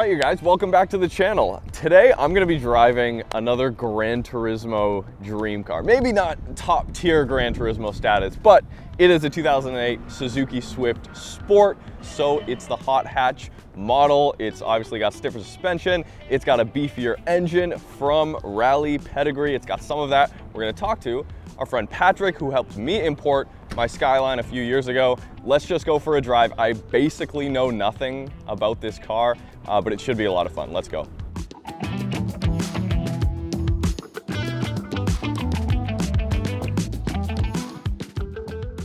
right, you guys, welcome back to the channel. Today, I'm gonna be driving another Gran Turismo dream car. Maybe not top tier Gran Turismo status, but it is a 2008 Suzuki Swift Sport. So it's the hot hatch model. It's obviously got stiffer suspension. It's got a beefier engine from rally pedigree. It's got some of that. We're gonna talk to our friend Patrick, who helped me import my Skyline a few years ago. Let's just go for a drive. I basically know nothing about this car, but it should be a lot of fun. Let's go.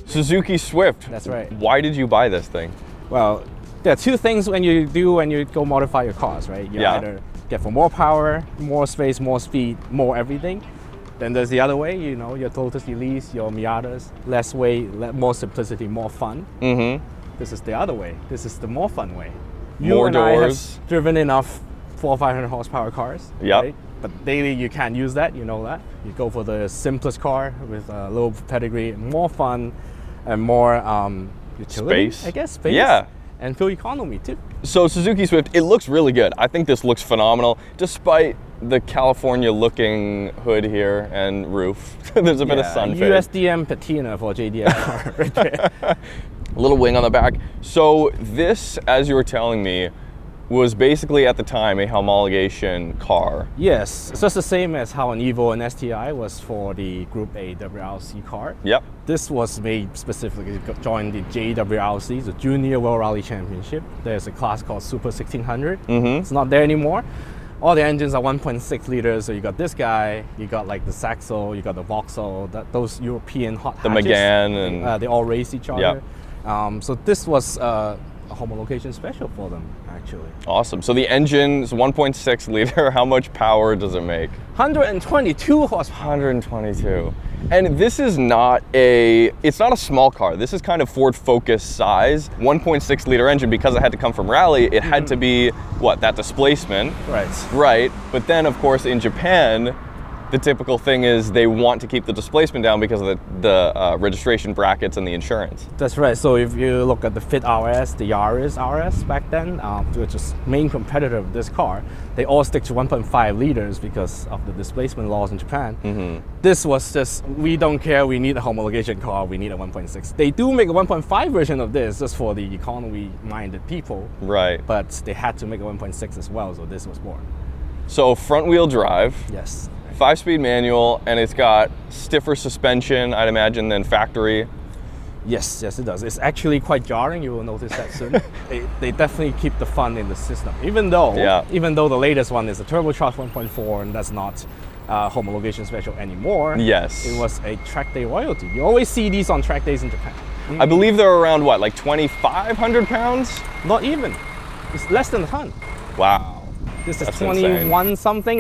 Suzuki Swift. That's right. Why did you buy this thing? Well, there are two things when you go modify your cars, right? You either get for more power, more space, more speed, more everything. Then there's the other way, you know, your Toyota Elise, your Miatas, less weight, more simplicity, more fun. Mm-hmm. This is the other way. This is the more fun way. More doors. I have driven enough 400 or 500 horsepower cars, right? But daily you can't use that, you know that. You go for the simplest car with a low pedigree, more fun and more utility, space. I guess, space. Yeah. And fuel economy too. So Suzuki Swift, it looks really good. I think this looks phenomenal, despite the California looking hood here and roof. There's a bit of sun fade. USDM patina for JDM car right there. A little wing on the back. So this, as you were telling me, was basically at the time a homologation car. Yes, it's just the same as how an Evo and STI was for the Group A WRC car. Yep. This was made specifically to join the JWRC, the Junior World Rally Championship. There's a class called Super 1600. It's not there anymore. All the engines are 1.6 liters, so you got this guy, you got like the Saxo, you got the Vauxhall, those European hot hatches. The Megane, and they all race each other. Yep. So this was a homologation special for them, actually. Awesome. So the engine's 1.6 liter. How much power does it make? 122 horsepower. 122. And this is not it's not a small car. This is kind of Ford Focus size. 1.6 liter engine, because it had to come from rally, it had to be, what, that displacement? Right. Right. But then, of course, in Japan, the typical thing is they want to keep the displacement down because of the registration brackets and the insurance. That's right. So if you look at the Fit RS, the Yaris RS back then, which is main competitor of this car, they all stick to 1.5 liters because of the displacement laws in Japan. This was just, we don't care, we need a homologation car, we need a 1.6. They do make a 1.5 version of this just for the economy-minded people. Right. But they had to make a 1.6 as well, so this was born. So front-wheel drive. Yes. 5-speed manual, and it's got stiffer suspension, I'd imagine, than factory. Yes, it does. It's actually quite jarring. You will notice that soon. They definitely keep the fun in the system, even though the latest one is a turbocharged 1.4, and that's not homologation special anymore. Yes, it was a track day royalty. You always see these on track days in Japan. I believe they're around what, like 2,500 pounds? Not even. It's less than a ton. Wow. This is That's 21 insane. Something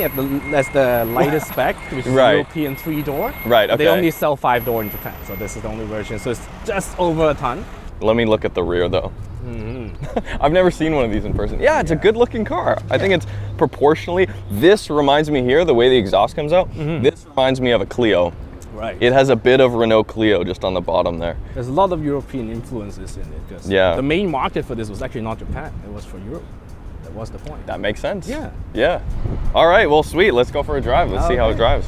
that's the lightest spec, which is European 3-door. Right, okay. They only sell 5-door in Japan, so this is the only version. So it's just over a ton. Let me look at the rear though. I've never seen one of these in person. Yeah, it's a good looking car. I think it's proportionally, this reminds me here, the way the exhaust comes out, this reminds me of a Clio. Right. It has a bit of Renault Clio just on the bottom there. There's a lot of European influences in it. Because the main market for this was actually not Japan, it was for Europe. That was the point. That makes sense. Yeah. Yeah. All right, well, sweet. Let's go for a drive. Let's see how it drives.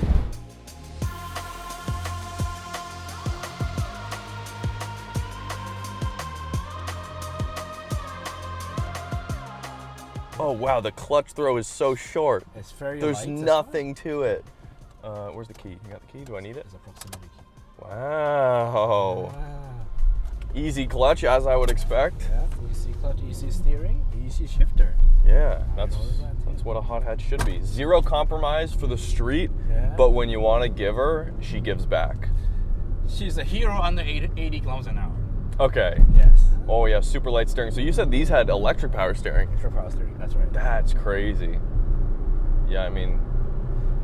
Oh, wow, the clutch throw is so short. It's very There's light. nothing to it. Where's the key? You got the key? Do I need it? There's a proximity key. Wow. Easy clutch, as I would expect. Yeah, easy clutch, easy steering, easy shifter. Yeah, that's what a hot hatch should be. Zero compromise for the street, but when you want to give her, she gives back. She's a hero under 80 kilometers an hour. Okay. Yes. Oh yeah, super light steering. So you said these had electric power steering. Electric power steering, that's right. That's crazy. Yeah, I mean,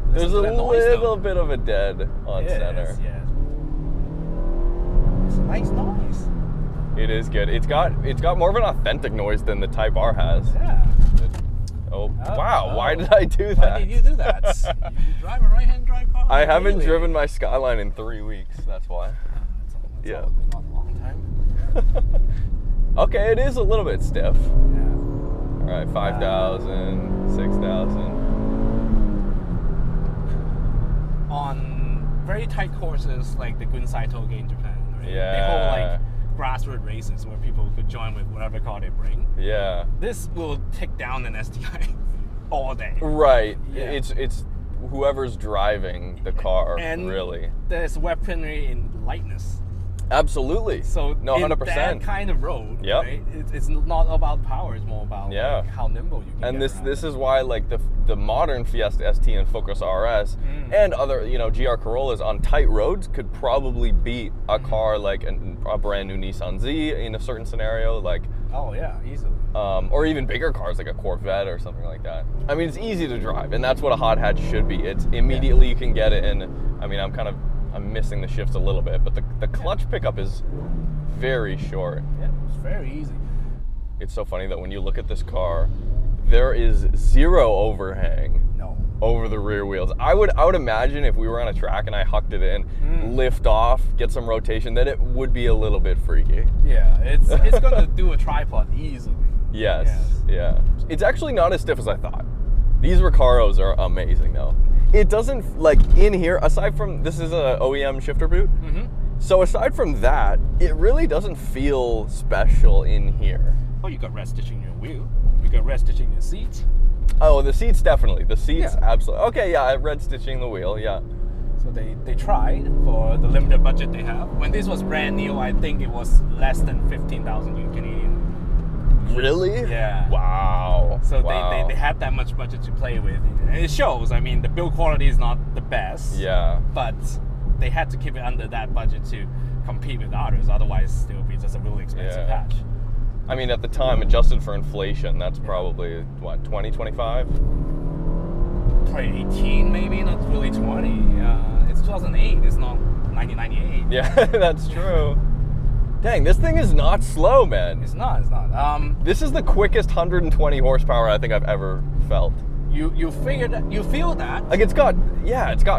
there's a little bit of a dead on center. Yeah. It's a nice noise. It is good. It's got more of an authentic noise than the Type R has. Yeah. Wow, why did I do that? Why did you do that? You drive a right-hand drive car? I haven't driven my Skyline in 3 weeks, that's why. That's not a long time. Okay, it is a little bit stiff. Yeah. All right, 5,000, 6,000. On very tight courses like the Gunsai Toge in Japan, right? Yeah. They hold like grassroots races where people could join with whatever car they bring. Yeah. This will take down an STI all day. Right. Yeah. It's whoever's driving the car, And really. there's weaponry in lightness. Absolutely. So no, 100%. in that kind of road, Yep. right, it's not about power, it's more about like, how nimble you can And get this around. is why like the modern Fiesta ST and Focus RS and other GR Corollas on tight roads could probably beat a car like a brand new Nissan Z in a certain scenario, like Oh yeah, easily. or even bigger cars like a Corvette or something like that. I mean, it's easy to drive, and that's what a hot hatch should be. It's immediately you can get it, and I mean, I'm missing the shifts a little bit, but the clutch pickup is very short. Yeah, it's very easy. It's so funny that when you look at this car, there is zero overhang No. over the rear wheels. I would imagine if we were on a track and I hucked it in, lift off, get some rotation, that it would be a little bit freaky. Yeah, it's gonna do a tripod easily. Yes, yeah. It's actually not as stiff as I thought. These Recaros are amazing though. It doesn't, like in here, aside from, this is a OEM shifter boot. So aside from that, it really doesn't feel special in here. Oh, you got red stitching in your wheel. You got red stitching in your seat. Oh, the seats definitely. The seats, Yeah. absolutely. Okay, yeah, I red stitching the wheel, yeah. So they tried for the limited budget they have. When this was brand new, I think it was less than 15,000 Canadian. Really? Yeah. Wow. So Wow. they had that much budget to play with. And it shows. I mean, the build quality is not the best. Yeah. But they had to keep it under that budget to compete with others. Otherwise, it would be just a really expensive Yeah. hatch. I mean, at the time, adjusted for inflation, that's probably, what, 20, 25? Probably 18, maybe, not really 20. It's 2008. It's not 1998. Yeah, that's true. Dang, this thing is not slow, man. It's not. It's not. This is the quickest 120 horsepower I think I've ever felt. You feel that Like, it's got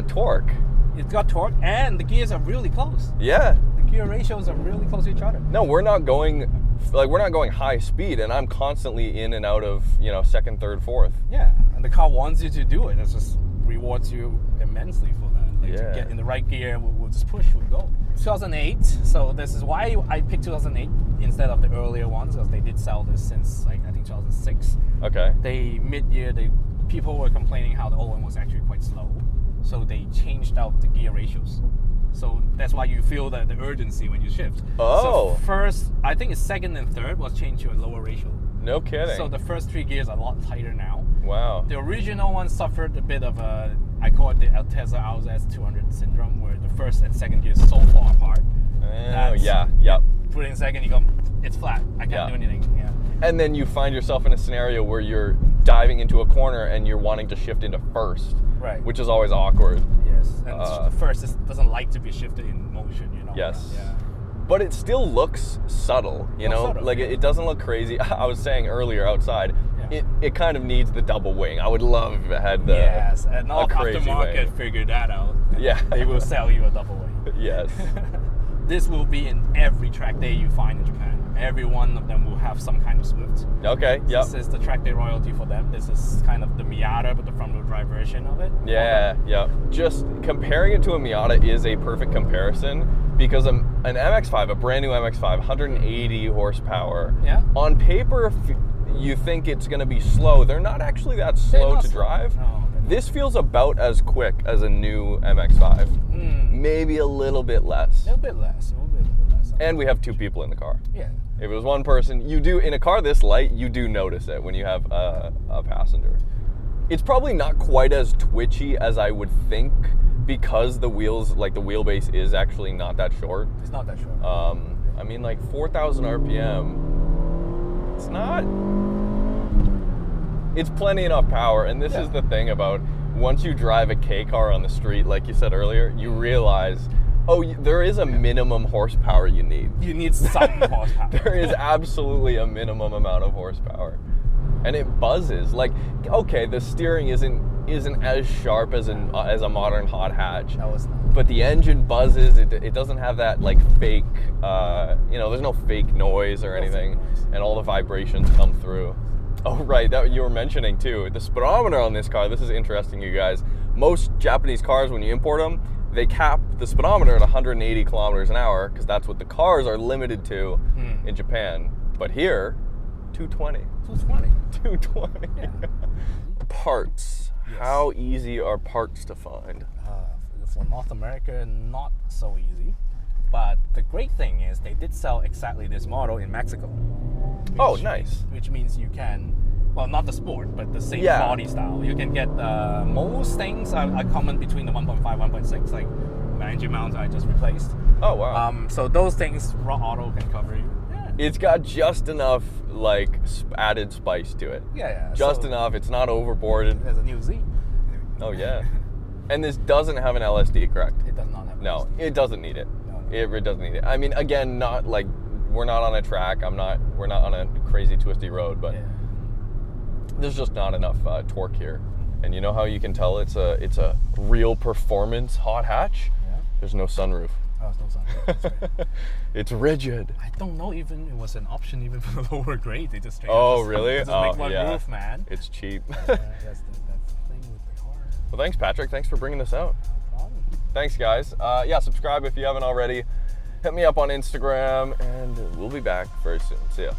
torque. it's got torque and the gears are really close. Yeah. The gear ratios are really close to each other. No, we're not going high speed, and I'm constantly in and out of, second, third, fourth. Yeah, and the car wants you to do it. It just rewards you immensely for that. Like Yeah. to get in the right gear, we'll just push, we'll go. 2008, so this is why I picked 2008 instead of the earlier ones, because they did sell this since, like, I think 2006. Okay. Mid-year, people were complaining how the old one was actually quite slow. So they changed out the gear ratios. So that's why you feel the urgency when you shift. Oh. So first, I think it's second and third was changed to a lower ratio. No kidding. So the first three gears are a lot tighter now. Wow. The original one suffered a bit of I call it the Altezza RZ 200 syndrome, where the first and second gear is so far apart. Oh, yeah, yep. Put it in second, you go, it's flat. I can't do anything. Yeah. And then you find yourself in a scenario where you're diving into a corner and you're wanting to shift into first. Right. Which is always awkward. Yes. And first doesn't like to be shifted in motion, Yes. Yeah. But it still looks subtle, Subtle, like yeah. it doesn't look crazy. I was saying earlier outside, Yeah. it kind of needs the double wing. I would love if it had the Yes, and all crazy aftermarket wing. figured that out. Yeah. They will sell you a double wing. Yes. This will be in every track day you find in Japan. Every one of them will have some kind of Swift. Okay. Yep. This is the track day royalty for them. This is kind of the Miata, but the front wheel drive version of it. Yeah. Yeah. Just comparing it to a Miata is a perfect comparison because an MX-5, a brand new MX-5, 180 horsepower. Yeah. On paper, you think it's going to be slow. They're not actually that slow to drive. No, This feels about as quick as a new MX-5. Maybe a little bit less. a little bit less. And we have two people in the car. Yeah. If it was one person, in a car this light, you do notice it when you have a passenger. It's probably not quite as twitchy as I would think because the wheels, like the wheelbase is actually not that short. It's not that short. I mean, like 4,000 RPM, it's plenty enough power. And this is the thing about once you drive a K car on the street, like you said earlier, you realize, there is a minimum horsepower you need. You need some horsepower. There is absolutely a minimum amount of horsepower. And it buzzes. Like, okay, the steering isn't as sharp as a modern hot hatch. No, it's not. But the engine buzzes. It doesn't have that like fake, there's no fake noise or anything. And all the vibrations come through. Oh, right, that you were mentioning too. The speedometer on this car, this is interesting, you guys. Most Japanese cars, when you import them, they cap the speedometer at 180 kilometers an hour because that's what the cars are limited to in Japan. But here, 220. 220. 220. Yeah. Parts. Yes. How easy are parts to find? For North America, not so easy. But the great thing is they did sell exactly this model in Mexico. Oh, nice. Which means you can, well, not the Sport, but the same Yeah. body style. You can get most things are common between the 1.5, 1.6, like the engine mounts I just replaced. Oh, wow. So those things, raw auto can cover you. Yeah. It's got just enough like added spice to it. Yeah. Just So enough. It's not overboarded. There's a new Z. Oh, yeah. And this doesn't have an LSD, correct? It does not have. No, it doesn't need it. No. It doesn't need it. I mean, again, not like we're not on a track. We're not on a crazy twisty road, but Yeah. there's just not enough torque here. And you know how you can tell it's a real performance hot hatch? Yeah. There's no sunroof. Oh, it's no sunroof. That's right. It's rigid. I don't know even it was an option even for the lower grade. They just straight Oh, up really? just Oh, make one yeah. roof, man. It's cheap. That's the thing with the car. Well, thanks, Patrick. Thanks for bringing this out. No problem. Thanks, guys. Yeah, subscribe if you haven't already. Hit me up on Instagram, and we'll be back very soon. See ya.